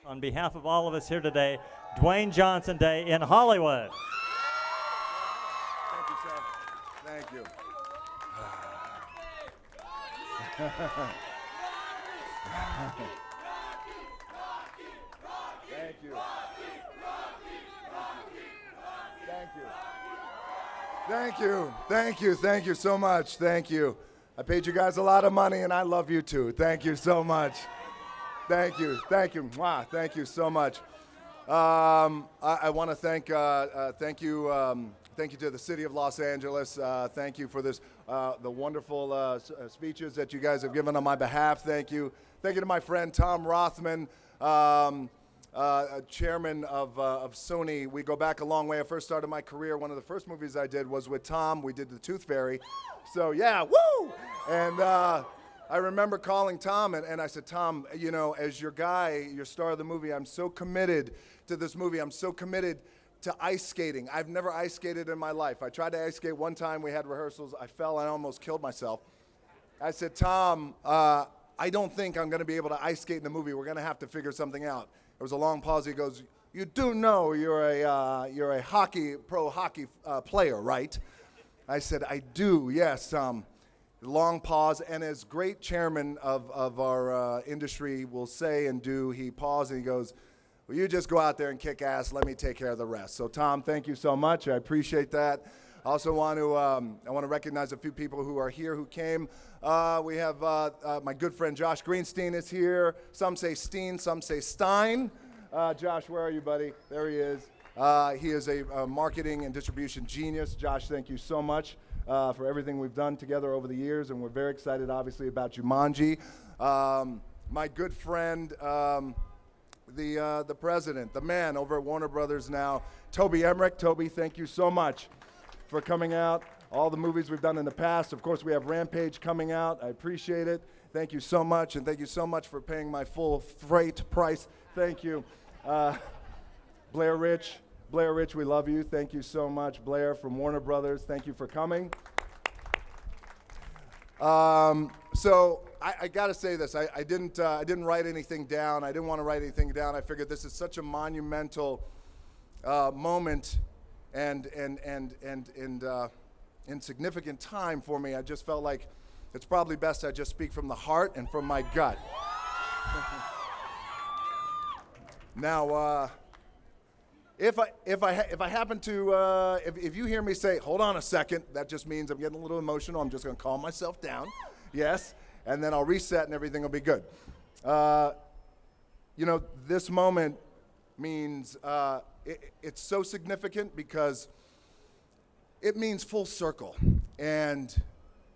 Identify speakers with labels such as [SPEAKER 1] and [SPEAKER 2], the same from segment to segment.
[SPEAKER 1] on behalf of all of us here today, Dwayne Johnson Day in Hollywood.
[SPEAKER 2] Thank you, sir. Thank you. Thank you. Thank you. Thank you. Thank you. Thank you so much. Thank you. I paid you guys a lot of money, and I love you too. Thank you so much. Thank you. Thank you. Mwah. Thank you so much. I want to thank you to the city of Los Angeles. Thank you for this, the wonderful speeches that you guys have given on my behalf. Thank you. Thank you to my friend Tom Rothman, chairman of Sony. We go back a long way. I first started my career. One of the first movies I did was with Tom. We did The Tooth Fairy. So yeah, woo! And I remember calling Tom and I said, Tom, you know, as your guy, your star of the movie, I'm so committed to this movie. I'm so committed to ice skating. I've never ice skated in my life. I tried to ice skate one time. We had rehearsals. I fell and I almost killed myself. I said, Tom, I don't think I'm going to be able to ice skate in the movie. We're going to have to figure something out. There was a long pause. He goes, you do know you're a pro hockey player, right? I said, I do, yes. Long pause, and as great chairman of our industry will say and do, he paused and he goes, well, you just go out there and kick ass. Let me take care of the rest. So, Tom, thank you so much. I appreciate that. I also want to recognize a few people who are here who came. We have my good friend Josh Greenstein is here. Some say Steen, some say Stein. Josh, where are you, buddy? There he is. He is a marketing and distribution genius. Josh, thank you so much for everything we've done together over the years, and we're very excited, obviously, about Jumanji. My good friend, the president, the man over at Warner Brothers now, Toby Emmerich. Toby, thank you so much for coming out. All the movies we've done in the past. Of course, we have Rampage coming out. I appreciate it. Thank you so much, and thank you so much for paying my full freight price. Thank you. Blair Rich, we love you. Thank you so much. Blair from Warner Brothers, thank you for coming. So I got to say this. I didn't write anything down. I didn't want to write anything down. I figured this is such a monumental moment and significant time for me. I just felt like it's probably best I just speak from the heart and from my gut. Now, if I happen to, if you hear me say, hold on a second, that just means I'm getting a little emotional. I'm just going to calm myself down. Yes. And then I'll reset and everything will be good. You know, this moment means, it's so significant because it means full circle. And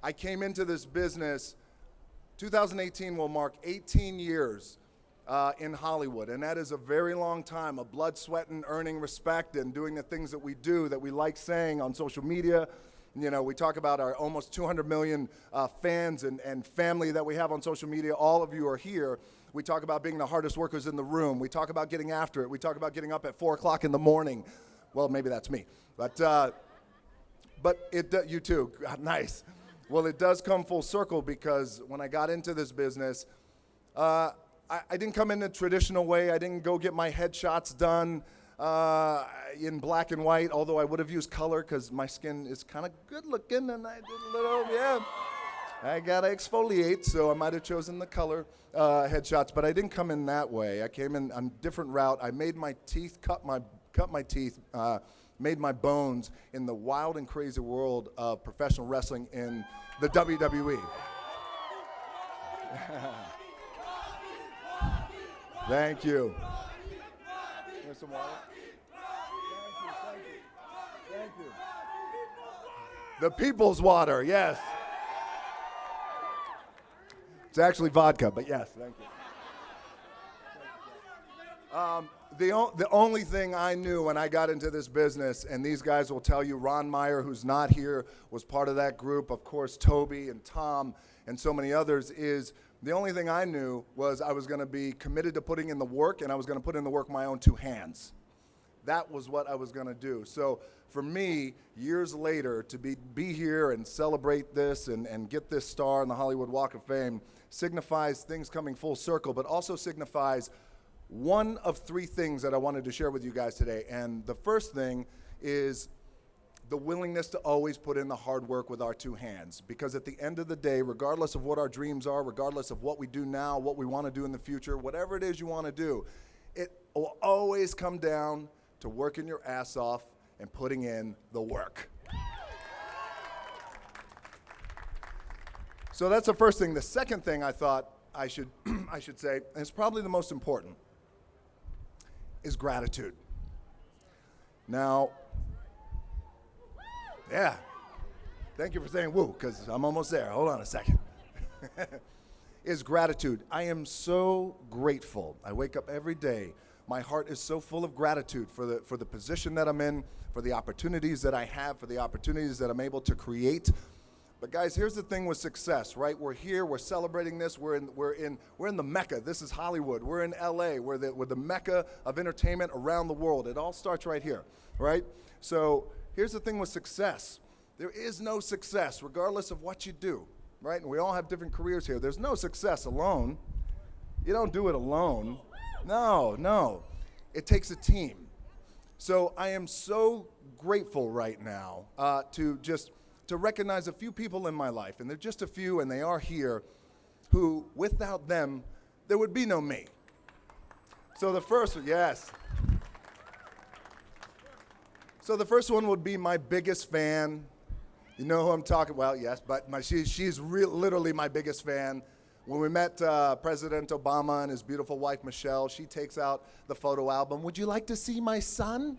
[SPEAKER 2] I came into this business, 2018 will mark 18 years in Hollywood, and that is a very long time of blood, sweat, and earning respect and doing the things that we do that we like saying on social media. You know, we talk about our almost 200 million fans and family that we have on social media. All of you are here. We talk about being the hardest workers in the room. We talk about getting after it. We talk about getting up at 4 o'clock in the morning. Well, maybe that's me, but you too, nice. Well, it does come full circle because when I got into this business, I didn't come in the traditional way. I didn't go get my headshots done in black and white, although I would have used color because my skin is kind of good looking and I did a little, yeah. I got to exfoliate, so I might have chosen the color headshots, but I didn't come in that way. I came in on a different route. I made my teeth, cut my teeth, made my bones in the wild and crazy world of professional wrestling in the WWE. Thank you. Here's some water. Thank you. The people's water, yes. It's actually vodka, but yes, thank you. The only thing I knew when I got into this business, and these guys will tell you, Ron Meyer, who's not here, was part of that group, of course, Toby and Tom and so many others, is the only thing I knew was I was going to be committed to putting in the work, and I was going to put in the work with my own 2 hands. That was what I was going to do. So for me, years later, to be here and celebrate this and get this star on the Hollywood Walk of Fame signifies things coming full circle, but also signifies one of three things that I wanted to share with you guys today. And the first thing is the willingness to always put in the hard work with our two hands. Because at the end of the day, regardless of what our dreams are, regardless of what we do now, what we want to do in the future, whatever it is you want to do, it will always come down to working your ass off and putting in the work. So that's the first thing. The second thing I thought I should say, and it's probably the most important, is gratitude. Now, yeah, thank you for saying woo, because I'm almost there. Hold on a second. Is gratitude. I am so grateful. I wake up every day. My heart is so full of gratitude for the position that I'm in, for the opportunities that I have, for the opportunities that I'm able to create. But guys, here's the thing with success, right? We're here, we're celebrating this, we're in the Mecca. This is Hollywood. We're in LA. We're the Mecca of entertainment around the world. It all starts right here, right? So here's the thing with success. There is no success, regardless of what you do, right? And we all have different careers here. There's no success alone. You don't do it alone. No. It takes a team. So I am so grateful right now to recognize a few people in my life, and they're just a few, and they are here, who, without them, there would be no me. So the first one would be my biggest fan. You know who I'm talking about? Well, yes, but she's literally my biggest fan. When we met President Obama and his beautiful wife, Michelle, she takes out the photo album. Would you like to see my son?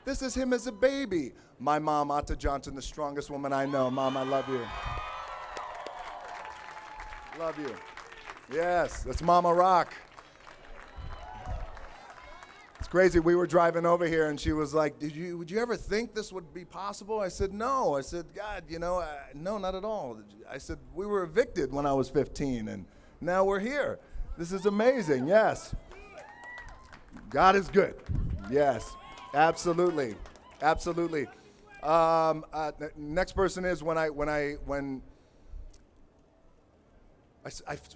[SPEAKER 2] This is him as a baby. My mom, Atta Johnson, the strongest woman I know. Mom, I love you. Love you. Yes, that's Mama Rock. It's crazy. We were driving over here, and she was like, would you ever think this would be possible? I said, no. I said, God, no, not at all. I said, we were evicted when I was 15, and now we're here. This is amazing. Yes. God is good. Yes. Absolutely. Next person is when I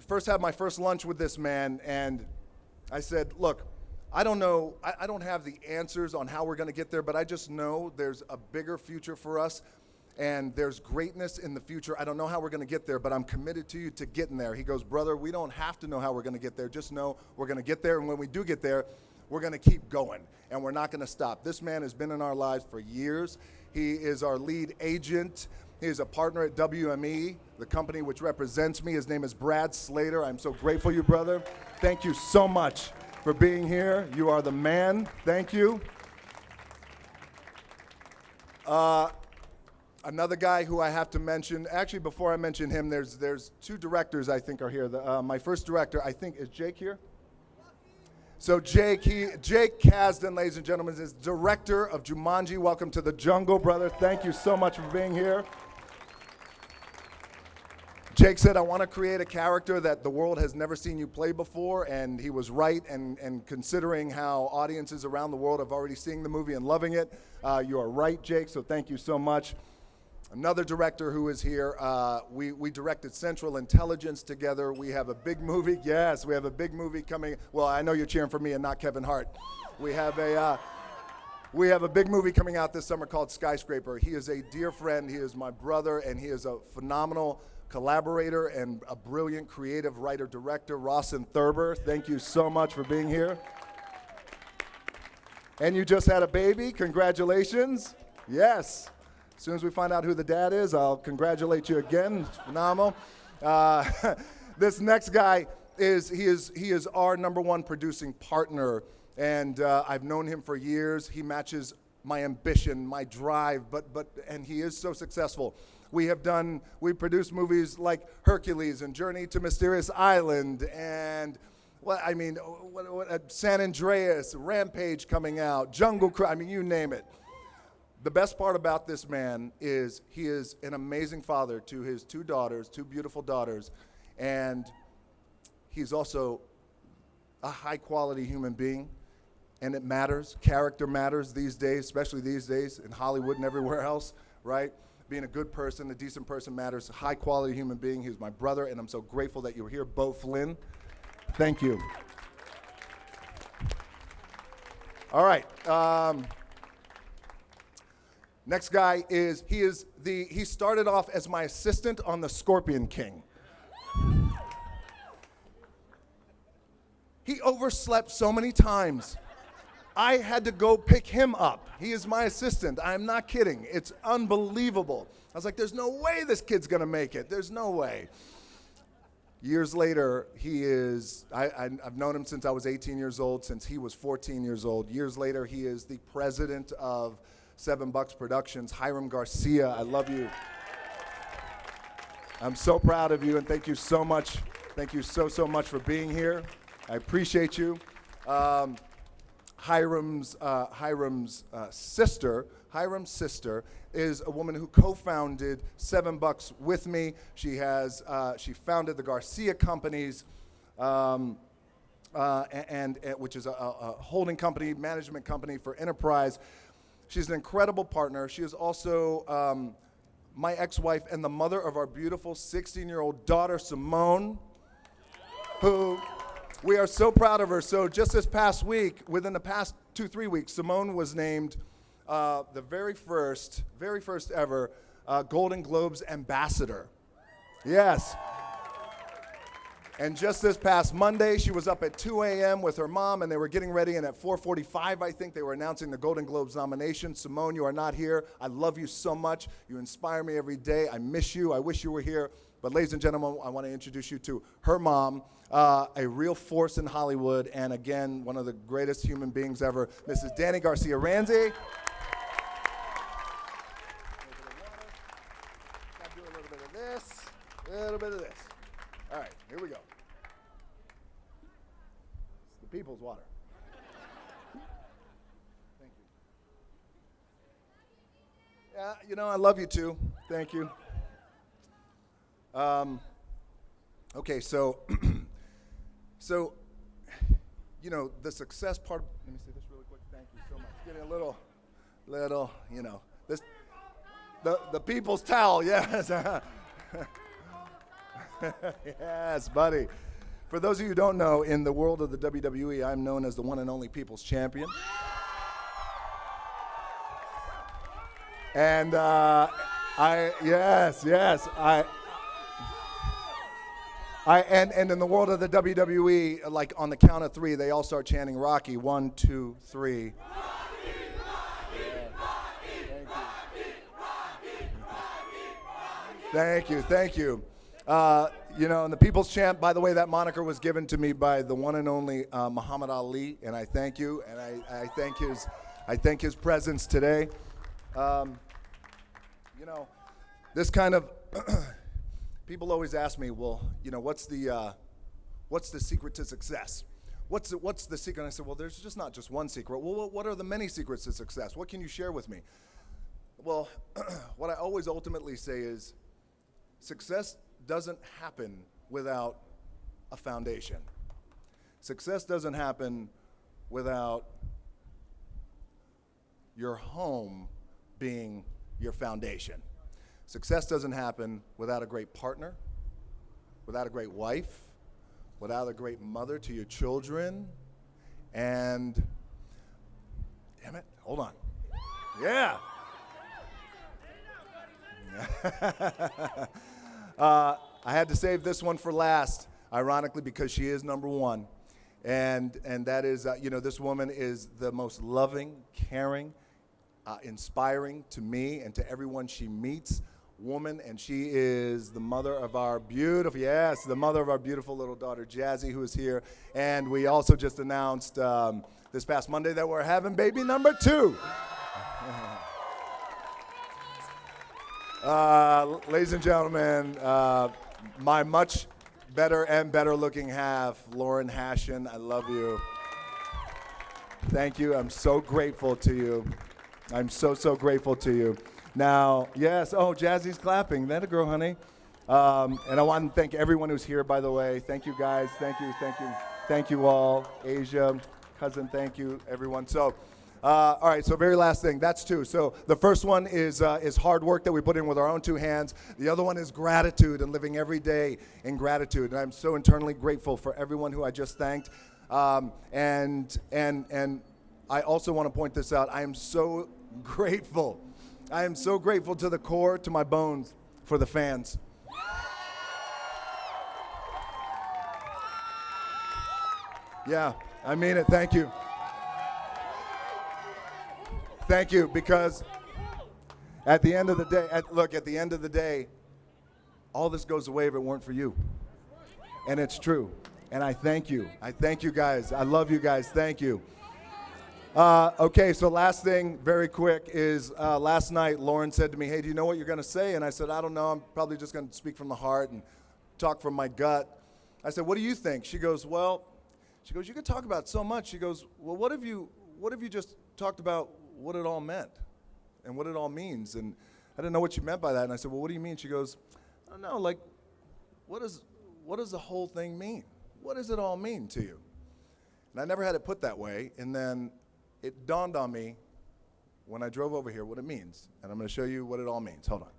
[SPEAKER 2] first had my first lunch with this man, and I said, look, I don't know, I don't have the answers on how we're going to get there, but I just know there's a bigger future for us, and there's greatness in the future. I don't know how we're going to get there, but I'm committed to you to getting there. He goes, brother, we don't have to know how we're going to get there. Just know we're going to get there, and when we do get there, we're going to keep going, and we're not going to stop. This man has been in our lives for years. He is our lead agent. He is a partner at WME, the company which represents me. His name is Brad Slater. I'm so grateful you, brother. Thank you so much for being here. You are the man. Thank you. Another guy who I have to mention, actually before I mention him, there's two directors I think are here. My first director, I think, is Jake here? So Jake Kasdan, ladies and gentlemen, is director of Jumanji. Welcome to the jungle, brother. Thank you so much for being here. Jake said, I want to create a character that the world has never seen you play before, and he was right, and considering how audiences around the world have already seen the movie and loving it, you are right, Jake, so thank you so much. Another director who is here, we directed Central Intelligence together. We have a big movie. Yes, we have a big movie coming. Well, I know you're cheering for me and not Kevin Hart. We have a big movie coming out this summer called Skyscraper. He is a dear friend. He is my brother, and he is a phenomenal collaborator and a brilliant creative writer-director, Rawson Thurber. Thank you so much for being here. And you just had a baby. Congratulations. Yes. As soon as we find out who the dad is, I'll congratulate you again. It's phenomenal. This next guy is our #1 producing partner, and I've known him for years. He matches my ambition, my drive, and he is so successful. We produced movies like Hercules and Journey to Mysterious Island, and San Andreas, Rampage coming out, Jungle Cruise, you name it. The best part about this man is he is an amazing father to his two beautiful daughters, and he's also a high-quality human being, and it matters. Character matters these days, especially these days in Hollywood and everywhere else, right? Being a good person, a decent person matters. A high-quality human being. He's my brother, and I'm so grateful that you were here, Bo Flynn. Thank you. All right. Next guy he started off as my assistant on The Scorpion King. He overslept so many times. I had to go pick him up. He is my assistant. I'm not kidding. It's unbelievable. I was like, there's no way this kid's gonna make it. There's no way. Years later, I've known him since I was 18 years old, since he was 14 years old. Years later, he is the president of $7 Productions, Hiram Garcia. I love you. I'm so proud of you, and thank you so much. Thank you so much for being here. I appreciate you. Hiram's sister is a woman who co-founded $7 with me. She founded the Garcia Companies, which is a holding company, management company for enterprise. She's an incredible partner. She is also my ex-wife and the mother of our beautiful 16-year-old daughter, Simone, who we are so proud of her. So just this past week, within the past 2-3 weeks, Simone was named the very first ever Golden Globes ambassador. Yes. And just this past Monday, she was up at 2 a.m. with her mom, and they were getting ready, and at 4:45, I think, they were announcing the Golden Globes nomination. Simone, you are not here. I love you so much. You inspire me every day. I miss you. I wish you were here. But ladies and gentlemen, I want to introduce you to her mom, a real force in Hollywood, and again, one of the greatest human beings ever, Mrs. Danny Garcia-Ranzi. Gotta do a little bit of this, a little bit of this. All right, here we go. It's the people's water. Thank you. Yeah, you know, I love you too. Thank you. Okay, so, you know, the success part, let me say this really quick, thank you so much. Getting a little, you know, this, the people's towel, yes. Yes, buddy. For those of you who don't know, in the world of the WWE, I'm known as the one and only people's champion. And and in the world of the WWE, like on the count of 3, they all start chanting Rocky. 1, 2, 3. Thank you. You know, and the People's Champ, by the way, that moniker was given to me by the one and only Muhammad Ali, and I thank you, and I thank his presence today. You know, this kind of people always ask me, well, you know, what's the secret to success? What's the secret? And I said, well, there's just not just one secret. Well, what are the many secrets to success? What can you share with me? Well, what I always ultimately say is, success doesn't happen without a foundation. Success doesn't happen without your home being your foundation. Success doesn't happen without a great partner, without a great wife, without a great mother to your children, and, damn it, hold on. Yeah. I had to save this one for last, ironically, because she is number one. And that is, you know, this woman is the most loving, caring, inspiring to me and to everyone she meets woman, and she is the mother of our beautiful, yes, the mother of our beautiful little daughter, Jazzy, who is here. And we also just announced this past Monday that we're having baby number 2. Ladies and gentlemen, my much better and better looking half, Lauren Hashin, I love you. Thank you. I'm so grateful to you. I'm so grateful to you. Now, yes, oh, Jazzy's clapping. That a girl, honey. And I want to thank everyone who's here, by the way. Thank you, guys. Thank you all. Asia, cousin, thank you, everyone. So, all right, so very last thing, that's 2. So the first one is hard work that we put in with our own 2 hands. The other one is gratitude and living every day in gratitude. And I'm so internally grateful for everyone who I just thanked. And I also want to point this out. I am so grateful. I am so grateful to the core, to my bones, for the fans. Yeah, I mean it. Thank you. Thank you, because at the end of the day, at the end of the day, all this goes away if it weren't for you. And it's true. And I thank you. I thank you guys. I love you guys. Thank you. Okay, so last thing, very quick, is last night Lauren said to me, hey, do you know what you're going to say? And I said, I don't know. I'm probably just going to speak from the heart and talk from my gut. I said, what do you think? She goes, you could talk about so much. She goes, well, what if you just talked about what it all meant and what it all means? And I didn't know what she meant by that. And I said, well, what do you mean? She goes, I don't know, like, what does the whole thing mean? What does it all mean to you? And I never had it put that way. And then it dawned on me when I drove over here what it means. And I'm going to show you what it all means. Hold on.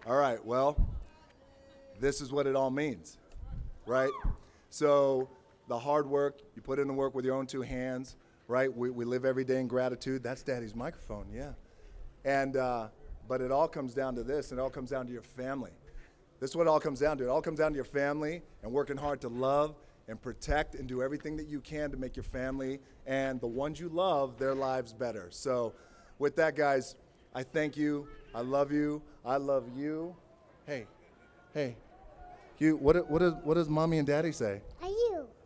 [SPEAKER 2] All right, well, this is what it all means, right? So the hard work, you put in the work with your own two hands, right? We live every day in gratitude. That's Daddy's microphone, yeah. And, but it all comes down to this. It all comes down to your family. This is what it all comes down to. It all comes down to your family and working hard to love and protect and do everything that you can to make your family and the ones you love, their lives better. So with that, guys, I thank you. I love you. I love you. Hey, you. What does Mommy and Daddy say?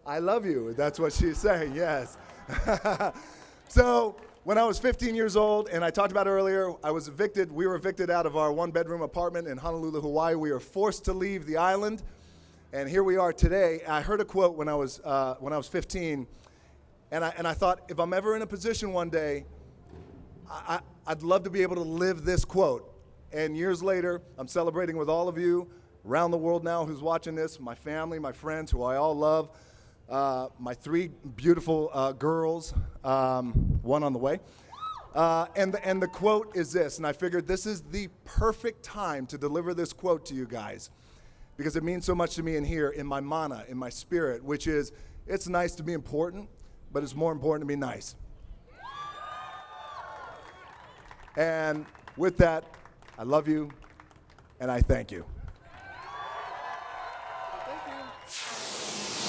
[SPEAKER 2] I love you. That's what she's saying. Yes. So when I was 15 years old, and I talked about earlier, I was evicted. We were evicted out of our one-bedroom apartment in Honolulu, Hawaii. We were forced to leave the island, and here we are today. I heard a quote when I was 15, and I thought, if I'm ever in a position one day, I'd love to be able to live this quote. And years later, I'm celebrating with all of you around the world now who's watching this, my family, my friends, who I all love, my three beautiful girls, one on the way. And the quote is this, and I figured this is the perfect time to deliver this quote to you guys, because it means so much to me in here, in my mana, in my spirit, which is, it's nice to be important, but it's more important to be nice. And with that, I love you, and I thank you. Thank you.